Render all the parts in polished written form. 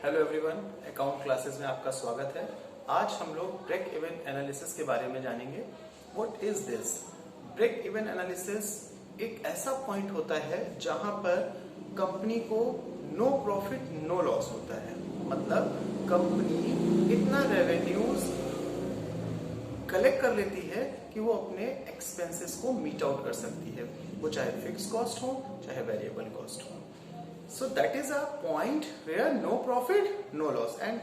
Hello everyone, account classes में आपका स्वागत है। आज हम लोग ब्रेक इवन एनालिसिस के बारे में जानेंगे। What is this? Break even analysis एक ऐसा पॉइंट होता है जहां पर कंपनी को नो प्रॉफिट नो लॉस होता है। मतलब कंपनी इतना रेवेन्यूज कलेक्ट कर लेती है कि वो अपने एक्सपेंसेस को मीट आउट कर सकती है, वो चाहे फिक्स कॉस्ट हो चाहे वेरिएबल कॉस्ट हो। So that is a point where no profit, no loss. And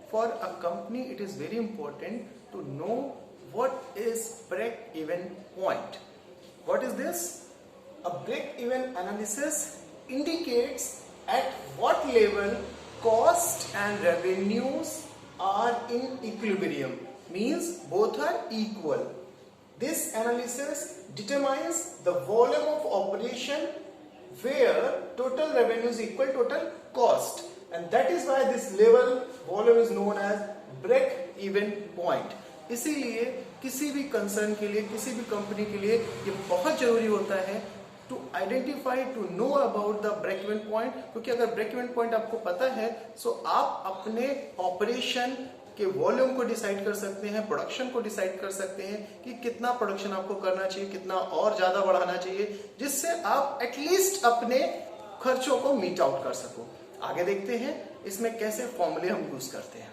for a company, it is very important to know what is break-even point. What is this? A break-even analysis indicates at what level cost and revenues are in equilibrium. Means both are equal. This analysis determines the volume of operation where total revenue is equal total cost, and that is why this level volume is known as break even point. इसीलिए किसी भी concern के लिए, किसी भी company के लिए ये बहुत जरूरी होता है to identify, to know about the break even point. क्योंकि अगर ब्रेक इवन पॉइंट आपको पता है सो आप अपने ऑपरेशन के वॉल्यूम को डिसाइड कर सकते हैं, प्रोडक्शन को डिसाइड कर सकते हैं कि कितना प्रोडक्शन आपको करना चाहिए, कितना और ज्यादा बढ़ाना चाहिए, जिससे आप एटलीस्ट अपने खर्चों को मीट आउट कर सको। आगे देखते हैं इसमें कैसे फॉर्मूले हम यूज करते हैं।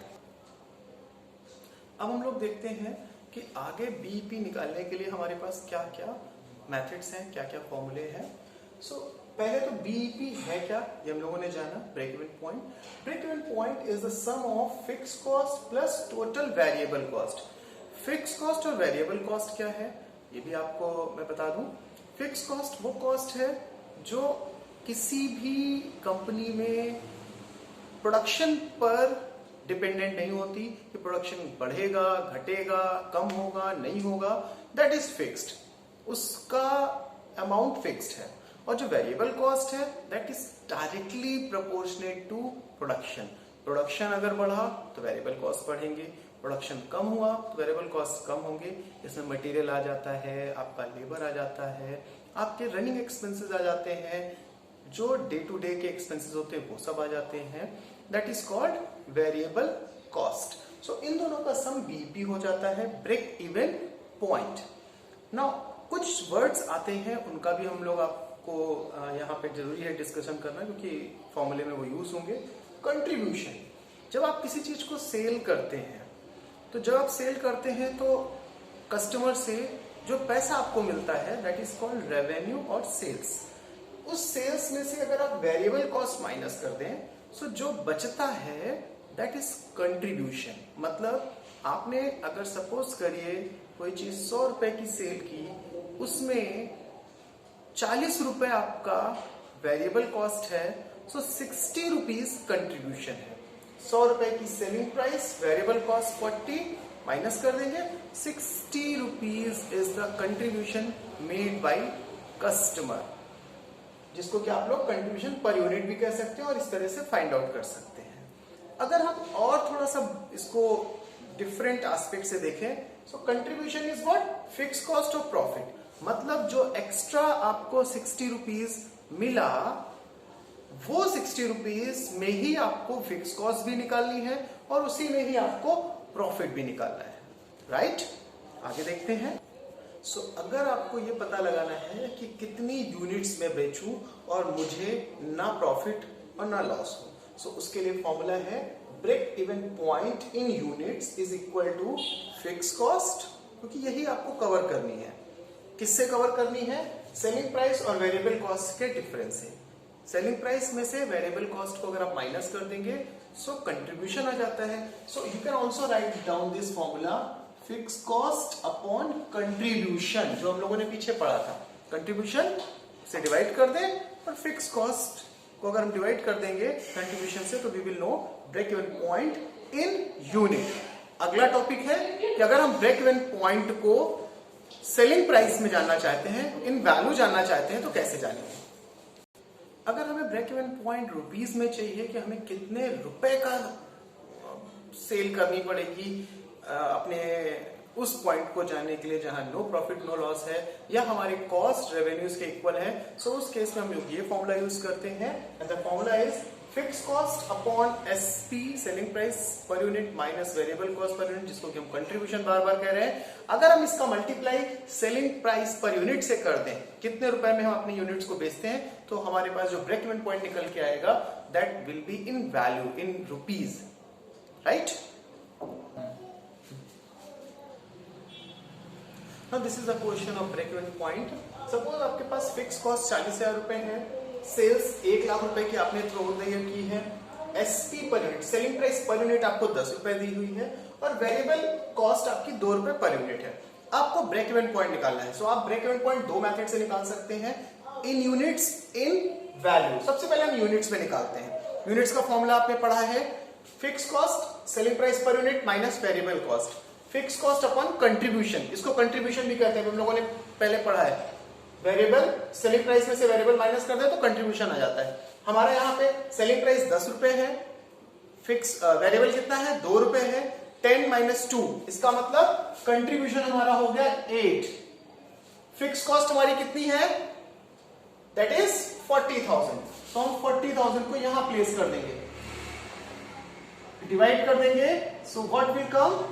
अब हम लोग देखते हैं कि आगे बीईपी निकालने के लिए हमारे पास क्या क्या मेथड्स हैं, क्या क्या फॉर्मूले हैं। पहले तो बीईपी है क्या, ये हम लोगों ने जाना। Break even point, break even point is the sum of fix cost plus total variable cost. Fix cost और वेरिएबल कॉस्ट क्या है ये भी आपको मैं बता दूं। फिक्स कॉस्ट वो कॉस्ट है जो किसी भी कंपनी में प्रोडक्शन पर डिपेंडेंट नहीं होती कि प्रोडक्शन बढ़ेगा, घटेगा, कम होगा, नहीं होगा, दैट इज फिक्स्ड, उसका अमाउंट फिक्स्ड है। और जो वेरिएबल कॉस्ट है that is directly proportionate to production. Production अगर बढ़ा तो वेरिएबल कॉस्ट बढ़ेंगे, प्रोडक्शन कम हुआ तो वेरिएबल कॉस्ट कम होंगे। इसमें मटेरियल आ जाता है, आपका लेबर आ जाता है, आपके रनिंग एक्सपेंसेस आ जाते हैं, जो डे टू डे के एक्सपेंसेस होते हैं वो सब आ जाते हैं। That is called variable cost. So इन दोनों का सम बीईपी हो जाता है, ब्रेक इवन पॉइंट। नाउ कुछ वर्ड्स आते हैं, उनका भी हम लोग आपको यहाँ पे जरूरी है डिस्कशन करना क्योंकि फॉर्मूले में वो यूज होंगे। कंट्रीब्यूशन, जब आप किसी चीज को सेल करते हैं तो जब आप सेल करते हैं तो कस्टमर से जो पैसा आपको मिलता है दैट इज कॉल्ड रेवेन्यू और सेल्स। उस सेल्स में से अगर आप वेरिएबल कॉस्ट माइनस कर दें सो जो बचता है दैट इज कंट्रीब्यूशन। मतलब आपने अगर सपोज करिए कोई चीज 100 रुपए की सेल की, उसमें 40 रुपए आपका वेरिएबल कॉस्ट है, सो 60 रुपीज कंट्रीब्यूशन है। 100 रुपए की selling price, variable cost 40 minus कर देंगे, 60 rupees is the contribution made by customer, जिसको कि आप लोग कंट्रीब्यूशन पर यूनिट भी कह सकते हैं और इस तरह से फाइंड आउट कर सकते हैं। अगर हम और थोड़ा सा इसको डिफरेंट एस्पेक्ट से देखें so contribution is what? Fix cost of profit. मतलब जो एक्स्ट्रा आपको 60 रुपीज मिला वो 60 रुपीज में ही आपको फिक्स कॉस्ट भी निकालनी है और उसी में ही आपको प्रॉफिट भी निकालना है, राइट? आगे देखते हैं। अगर आपको ये पता लगाना है कि कितनी यूनिट्स में बेचूं और मुझे ना प्रॉफिट और ना लॉस हो, उसके लिए फॉर्मूला है break even point in units is equal to fix cost, क्योंकि यही आपको कवर करनी है। किससे कवर करनी है? सेलिंग प्राइस और वेरिएबल कॉस्ट के डिफरेंस से। सेलिंग प्राइस में से वेरिएबल कॉस्ट को अगर आप माइनस कर देंगे सो कंट्रीब्यूशन आ जाता है। So you can also write down this formula, fix cost upon contribution, जो हम लोगों ने पीछे पढ़ा था। कंट्रीब्यूशन से डिवाइड कर दें और फिक्स कॉस्ट को अगर हम डिवाइड कर देंगे कंट्रीब्यूशन से तो we will know break even point in unit. अगला टॉपिक है कि अगर हम ब्रेक इवन पॉइंट को सेलिंग प्राइस में जानना चाहते हैं, इन वैल्यू जानना चाहते हैं तो कैसे जानेंगे? अगर हमें ब्रेक इवन पॉइंट रुपीस में चाहिए कि हमें कितने रुपए का सेल करनी पड़ेगी अपने उस पॉइंट को जानने के लिए जहां नो प्रॉफिट नो लॉस है या हमारी कॉस्ट रेवेन्यूज के इक्वल है, सो उस केस में हम लोग ये फॉर्मूला यूज करते हैं। The formula is fix cost upon SP selling price per unit minus variable cost per unit, जिसको कि हम कंट्रीब्यूशन बार बार कह रहे हैं। अगर हम इसका multiply selling price per unit से कर दें, कितने रुपए में हम अपनी यूनिट्स को बेचते हैं, तो हमारे पास जो ब्रेक इवन पॉइंट निकल के आएगा that will be in value in rupees, right. Now this is the question of break even point. Suppose आपके पास फिक्स कॉस्ट 40,000 रुपए है, सेल्स 1 लाख रुपए की आपने थ्रू की है, SP per unit selling price per unit आपको 10 रुपए दी हुई है और वेरिएबल कॉस्ट आपकी 2 रुपए पर यूनिट है। आपको ब्रेक इवन पॉइंट निकालना है। सो आप ब्रेक इवन पॉइंट दो मेथड से निकाल सकते हैं, इन यूनिट्स, इन वैल्यू। सबसे पहले हम यूनिट्स में निकालते हैं। यूनिट्स का फॉर्मूला आपने पढ़ा है, fix cost selling price per unit minus variable cost, fix cost upon contribution, इसको कंट्रीब्यूशन भी कहते हैं, हम लोगों ने पहले पढ़ा है। वेरिएबल सेलिंग प्राइस में से वेरिएबल माइनस कर दे तो कंट्रीब्यूशन आ जाता है। हमारा यहाँ पे सेलिंग प्राइस 10 रुपए है, फिक्स वेरिएबल कितना है 2 रुपए है, 10 माइनस 2, इसका मतलब कंट्रीब्यूशन हमारा हो गया 8। फिक्स कॉस्ट हमारी कितनी है, दैट इज 40,000। तो हम 40,000 को यहां प्लेस कर देंगे, डिवाइड कर देंगे। So what will come,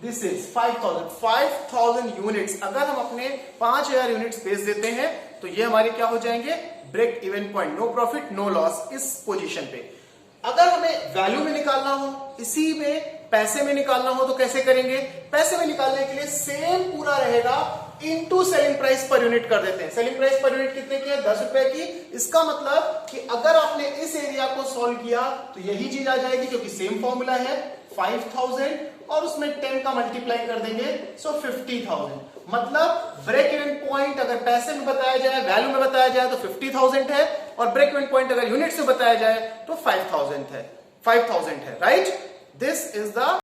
this is 5,000 units. अगर हम अपने 5,000 यूनिट्स बेच देते हैं तो ये हमारे क्या हो जाएंगे, break even point, no profit no loss इस पोजीशन पे। अगर हमें वैल्यू में निकालना हो, इसी में पैसे में निकालना हो, तो कैसे करेंगे, पैसे में निकालने के लिए सेम पूरा रहेगा, into selling price per unit कर देते हैं। सेलिंग प्राइस पर यूनिट कितने की है, 10 रुपए की। इसका मतलब कि अगर आपने इस एरिया को सॉल्व किया तो यही चीज आ जाएगी, क्योंकि सेम फॉर्मूला है 5,000 और उसमें 10 का मल्टीप्लाई कर देंगे, सो 50,000। मतलब ब्रेक इवन पॉइंट अगर पैसे में बताया जाए, वैल्यू में बताया जाए तो 50,000 है, और ब्रेक इवन पॉइंट अगर यूनिट से बताया जाए तो 5,000 है, राइट। This is the